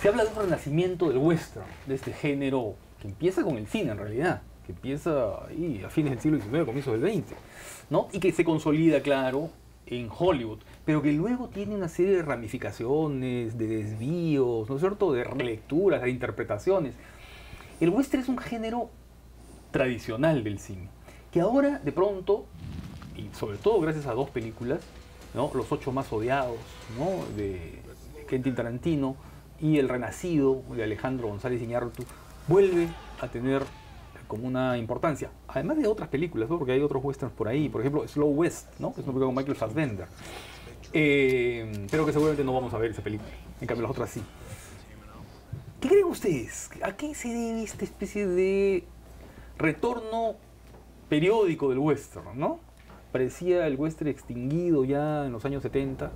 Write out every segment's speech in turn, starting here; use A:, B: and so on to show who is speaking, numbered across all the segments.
A: Se habla de un renacimiento del western, de este género que empieza con el cine en realidad, que empieza ahí a fines del siglo XIX, comienzos del XX, ¿no? Y que se consolida, claro, en Hollywood, pero que luego tiene una serie de ramificaciones, de desvíos, ¿no es cierto?, de relecturas, de interpretaciones. El western es un género tradicional del cine, que ahora de pronto, y sobre todo gracias a dos películas, ¿no?, Los ocho más odiados, ¿no?, de Quentin Tarantino, y El Renacido, de Alejandro González Iñárritu, vuelve a tener como una importancia, además de otras películas, ¿no?, porque hay otros westerns por ahí, por ejemplo Slow West, ¿no?, es una película con Michael Fassbender, pero que seguramente no vamos a ver esa película, en cambio las otras sí. ¿Qué creen ustedes? ¿A qué se debe esta especie de retorno periódico del western, ¿no? Parecía el western extinguido ya en los años 70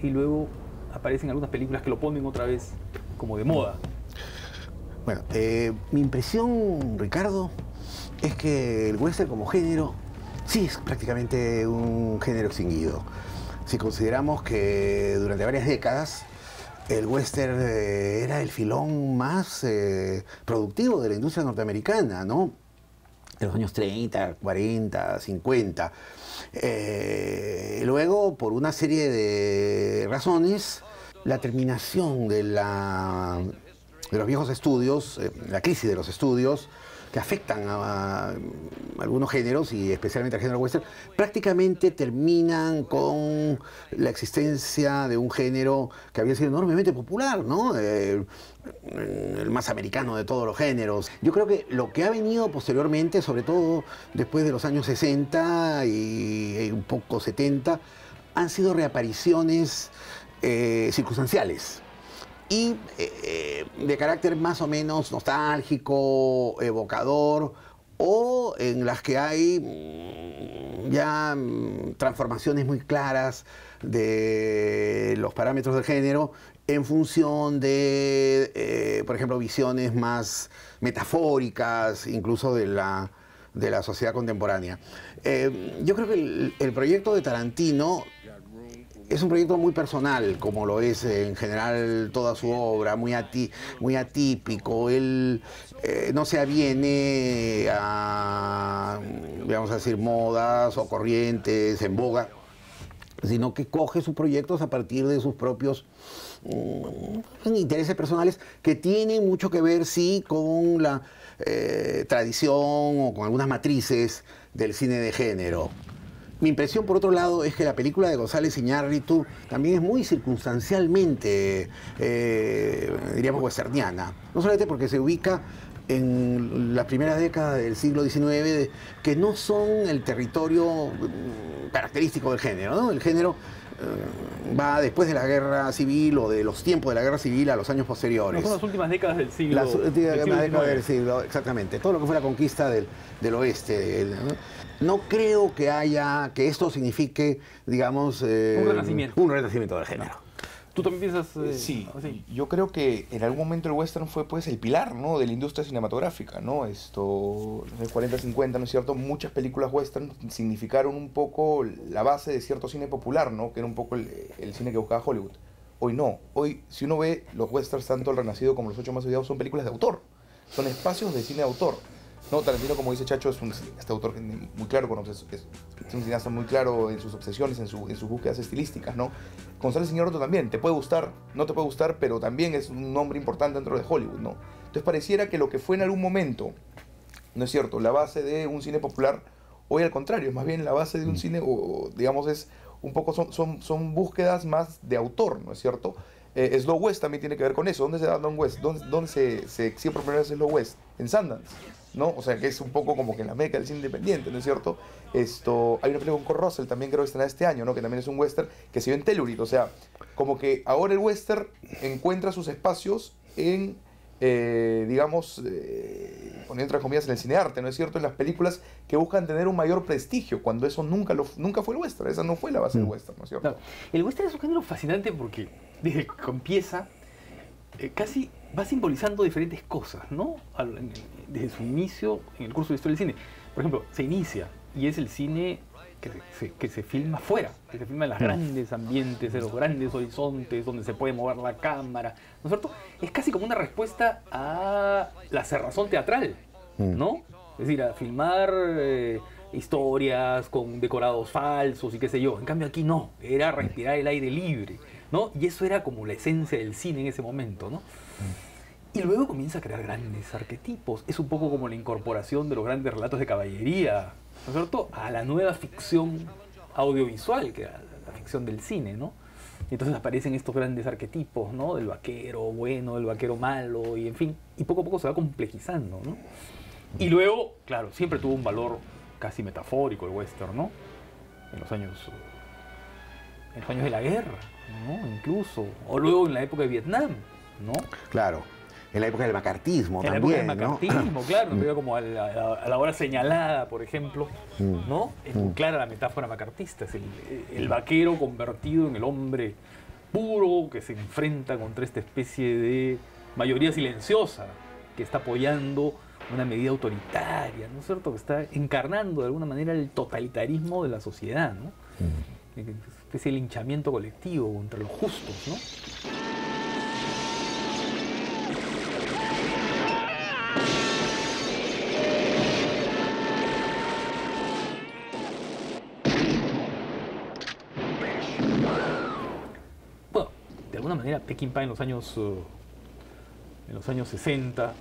A: y luego aparecen algunas películas que lo ponen otra vez como de moda.
B: Bueno, mi impresión, Ricardo, es que el western como género sí es prácticamente un género extinguido. Si consideramos que durante varias décadas el western era el filón más productivo de la industria norteamericana, ¿no? De los años 30, 40, 50. Luego, por una serie de razones, la terminación de los viejos estudios, la crisis de los estudios, que afectan a algunos géneros y especialmente al género western, prácticamente terminan con la existencia de un género que había sido enormemente popular, ¿no? El más americano de todos los géneros. Yo creo que lo que ha venido posteriormente, sobre todo después de los años 60 y un poco 70, han sido reapariciones circunstanciales y de carácter más o menos nostálgico, evocador, o en las que hay ya transformaciones muy claras de los parámetros del género en función de, por ejemplo, visiones más metafóricas, incluso de la sociedad contemporánea. Yo creo que el proyecto de Tarantino es un proyecto muy personal, como lo es en general toda su obra, muy atípico. Él no se aviene a, vamos a decir, modas o corrientes en boga, sino que coge sus proyectos a partir de sus propios intereses personales, que tienen mucho que ver, sí, con la tradición o con algunas matrices del cine de género. Mi impresión, por otro lado, es que la película de González Iñárritu también es muy circunstancialmente, diríamos, westerniana. No solamente porque se ubica en las primeras décadas del siglo XIX, que no son el territorio característico del género, ¿no? El género va después de la guerra civil o de los tiempos de la guerra civil a los años posteriores.
A: No son las últimas décadas del siglo
B: Las últimas décadas del
A: XIX.
B: siglo, exactamente. Todo lo que fue la conquista del oeste. No creo que esto signifique, digamos, un renacimiento del género.
A: No. ¿Tú también piensas
C: Sí,
A: así?
C: yo creo que en algún momento el western fue pues el pilar, ¿no?, de la industria cinematográfica, ¿no? En los 40, 50, ¿no es cierto? Muchas películas western significaron un poco la base de cierto cine popular, ¿no?, que era un poco el cine que buscaba Hollywood. Hoy no. Hoy, si uno ve los westerns, tanto El Renacido como Los ocho más odiados, son películas de autor. Son espacios de cine de autor. No, Tarantino, como dice Chacho, es un cineasta autor muy claro, es un cineasta muy claro en sus obsesiones, en sus búsquedas estilísticas, ¿no? González Iñárritu también, te puede gustar, no te puede gustar, pero también es un nombre importante dentro de Hollywood, ¿no? Entonces pareciera que lo que fue en algún momento, ¿no es cierto?, la base de un cine popular, hoy al contrario, es más bien la base de un cine, o digamos, es un poco, son búsquedas más de autor, ¿no es cierto? Slow West también tiene que ver con eso. ¿Dónde se da Slow West? ¿Dónde se exhibe por primera vez Slow West? En Sundance, ¿no? O sea, que es un poco como que en la meca del cine independiente, ¿no es cierto? Hay una película con Kurt Russell también, creo que estrenada este año, ¿no?, que también es un western que se vio en Telluride. O sea, como que ahora el western encuentra sus espacios en, digamos, poniendo entre comillas, en el cinearte, ¿no es cierto?, en las películas que buscan tener un mayor prestigio, cuando eso nunca fue el western. Esa no fue la base del western, ¿no es cierto?
A: Claro. El western es un género fascinante porque desde que empieza casi va simbolizando diferentes cosas, ¿no? Desde su inicio en el curso de la historia del cine. Por ejemplo, se inicia y es el cine que se filma fuera, que se filma en los grandes ambientes, en los grandes horizontes, donde se puede mover la cámara, ¿no es cierto? Es casi como una respuesta a la cerrazón teatral, ¿no? Es decir, a filmar historias con decorados falsos y qué sé yo. En cambio aquí no, era respirar el aire libre, ¿no? Y eso era como la esencia del cine en ese momento, ¿no? Y luego comienza a crear grandes arquetipos. Es un poco como la incorporación de los grandes relatos de caballería, ¿no es cierto?, a la nueva ficción audiovisual, que era la ficción del cine, ¿no? Y entonces aparecen estos grandes arquetipos, ¿no? Del vaquero bueno, del vaquero malo, y en fin, y poco a poco se va complejizando, ¿no? Y luego, claro, siempre tuvo un valor casi metafórico el western, ¿no? En los años de la guerra, ¿no? Incluso, o luego en la época de Vietnam, ¿no?
B: Claro. En la época del macartismo
A: en
B: también,
A: la época del macartismo, claro, me veo como a la hora señalada, por ejemplo, ¿no? Es muy clara la metáfora macartista, es el vaquero convertido en el hombre puro que se enfrenta contra esta especie de mayoría silenciosa que está apoyando una medida autoritaria, ¿no es cierto?, que está encarnando de alguna manera el totalitarismo de la sociedad, ¿no? Una especie de linchamiento colectivo contra los justos, ¿no? De alguna manera Peckinpah en los años 60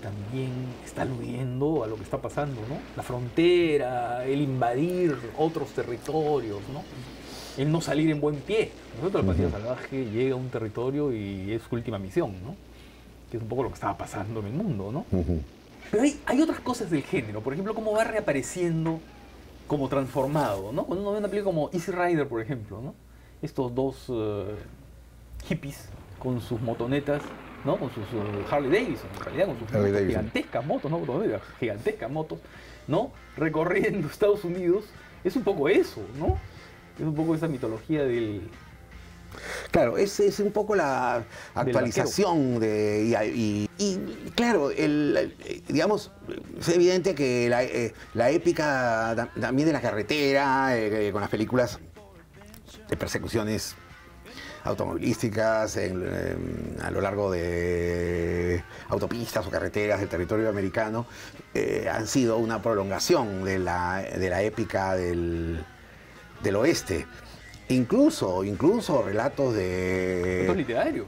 A: también está aludiendo a lo que está pasando, ¿no? La frontera, el invadir otros territorios, ¿no? El no salir en buen pie. Nosotros, el Partido Salvaje llega a un territorio y es su última misión, ¿no? Que es un poco lo que estaba pasando en el mundo, ¿no? Pero hay otras cosas del género, por ejemplo, cómo va reapareciendo como transformado, ¿no? Cuando uno ve una película como Easy Rider, por ejemplo, ¿no? Estos dos hippies con sus motonetas, ¿no? Con sus Harley Davidson, en realidad, con sus motos, gigantescas motos, ¿no? Gigantescas motos, ¿no? Recorriendo Estados Unidos. Es un poco eso, ¿no? Es un poco esa mitología del...
B: Claro, es un poco la actualización y claro, digamos, es evidente que la épica también de la carretera, con las películas de persecuciones automovilísticas a lo largo de autopistas o carreteras del territorio americano, han sido una prolongación de la épica del oeste. Incluso relatos de...
A: Relatos literarios.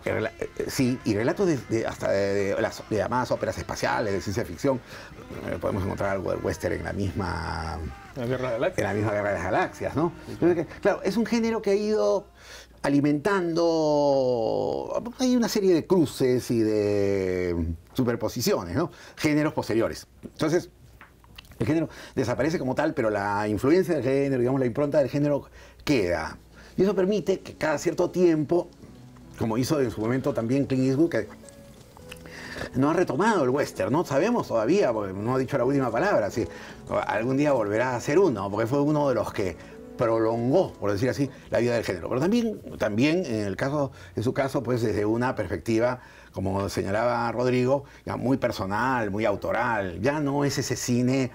B: Sí, y relatos hasta de las llamadas óperas espaciales, de ciencia ficción. Podemos encontrar algo del western en la misma...
A: La Guerra de las Galaxias.
B: En la misma Guerra de las Galaxias, ¿no?
A: Sí,
B: claro, es un género que ha ido alimentando... Hay una serie de cruces y de superposiciones, ¿no? Géneros posteriores. Entonces, el género desaparece como tal, pero la influencia del género, digamos, la impronta del género queda. Y eso permite que cada cierto tiempo, como hizo en su momento también Clint Eastwood, que no ha retomado el western, no sabemos todavía, porque no ha dicho la última palabra, si algún día volverá a ser uno, porque fue uno de los que prolongó, por decir así, la vida del género. Pero también en su caso, pues desde una perspectiva, como señalaba Rodrigo, ya muy personal, muy autoral. Ya no es ese cine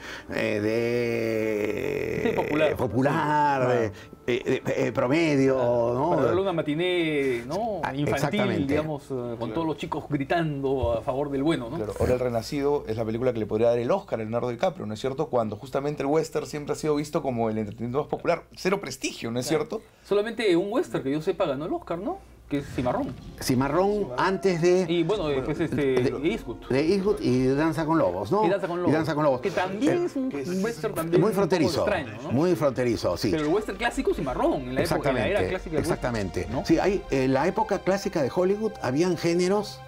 B: popular, promedio,
A: claro,
B: ¿no?
A: Para darle una matiné, ¿no? Infantil, digamos, con todos los chicos gritando a favor del bueno, ¿no?
C: Claro. Ahora El Renacido es la película que le podría dar el Oscar a Leonardo DiCaprio, ¿no es cierto? Cuando justamente el western siempre ha sido visto como el entretenimiento más popular. Cero prestigio, ¿no es cierto?
A: Solamente un western que yo sepa ganó el Oscar, ¿no? Que es Cimarrón.
B: Cimarrón antes de...
A: Y bueno, después Eastwood.
B: De Eastwood y Danza con Lobos, ¿no?
A: Y Danza con Lobos.
B: Y Danza con Lobos.
A: Que también es un western también
B: muy fronterizo,
A: un poco extraño, ¿no?
B: muy fronterizo, sí.
A: Pero el western clásico Cimarrón, en la época, en la era clásica del
B: exactamente.
A: western, ¿no?
B: Sí, en la época clásica de Hollywood habían géneros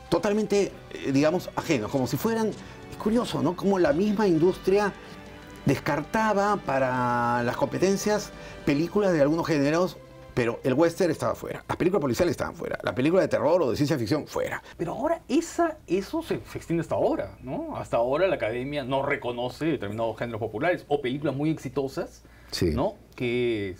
B: totalmente, digamos, ajenos, como si fueran... Es curioso, ¿no? Como la misma industria descartaba para las competencias películas de algunos géneros, pero el western estaba fuera, las películas policiales estaban fuera, la película de terror o de ciencia ficción fuera.
A: Pero ahora eso se extiende hasta ahora, ¿no? Hasta ahora la academia no reconoce determinados géneros populares o películas muy exitosas,
B: Sí.
A: ¿no? Que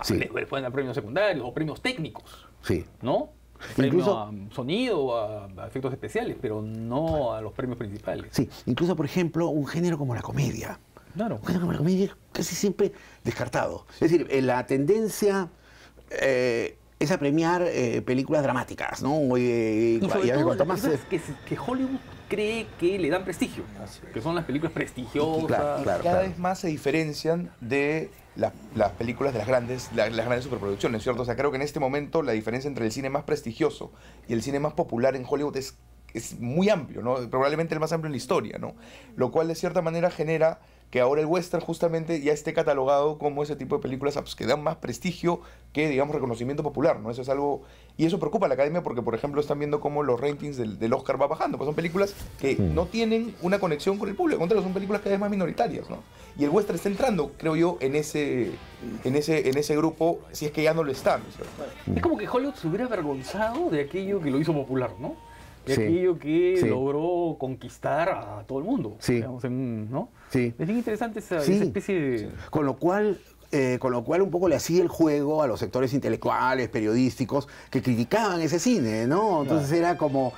B: Sí.
A: le pueden dar premios secundarios o premios técnicos,
B: Sí.
A: ¿no?
B: Incluso-
A: Premio a sonido, a efectos especiales, pero no a los premios principales.
B: Sí, incluso por ejemplo un género como la comedia.
A: Claro.
B: Bueno, la comedia casi siempre descartado. Es decir, la tendencia es a premiar películas dramáticas, ¿no?
A: Y sobre
B: a ver,
A: todo
B: cuanto
A: las películas que Hollywood cree que le dan prestigio, que son las películas prestigiosas.
B: Claro.
C: Cada vez más se diferencian de las películas de las grandes superproducciones, ¿cierto? O sea, creo que en este momento la diferencia entre el cine más prestigioso y el cine más popular en Hollywood es muy amplio, ¿no? Probablemente el más amplio en la historia, ¿no? Lo cual de cierta manera genera que ahora el western justamente ya esté catalogado como ese tipo de películas pues, que dan más prestigio que, digamos, reconocimiento popular, ¿no? Eso es algo... Y eso preocupa a la academia porque, por ejemplo, están viendo cómo los ratings del Oscar va bajando, pues son películas que no tienen una conexión con el público, al contrario, son películas cada vez más minoritarias, ¿no? Y el western está entrando, creo yo, en ese grupo, si es que ya no lo está, ¿no?
A: Es como que Hollywood se hubiera avergonzado de aquello que lo hizo popular, ¿no? De
B: Sí.
A: aquello que
B: Sí.
A: logró conquistar a todo el mundo.
B: Sí.
A: Digamos, ¿no?
B: Sí.
A: Es bien interesante esa
B: Sí.
A: especie de...
B: Con lo cual un poco le hacía el juego a los sectores intelectuales, periodísticos, que criticaban ese cine, ¿no? Entonces era como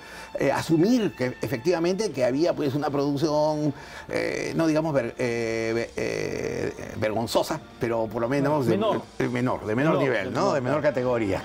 B: asumir que efectivamente que había pues una producción, no digamos vergonzosa, pero por lo menos de menor nivel, ¿no? De menor categoría.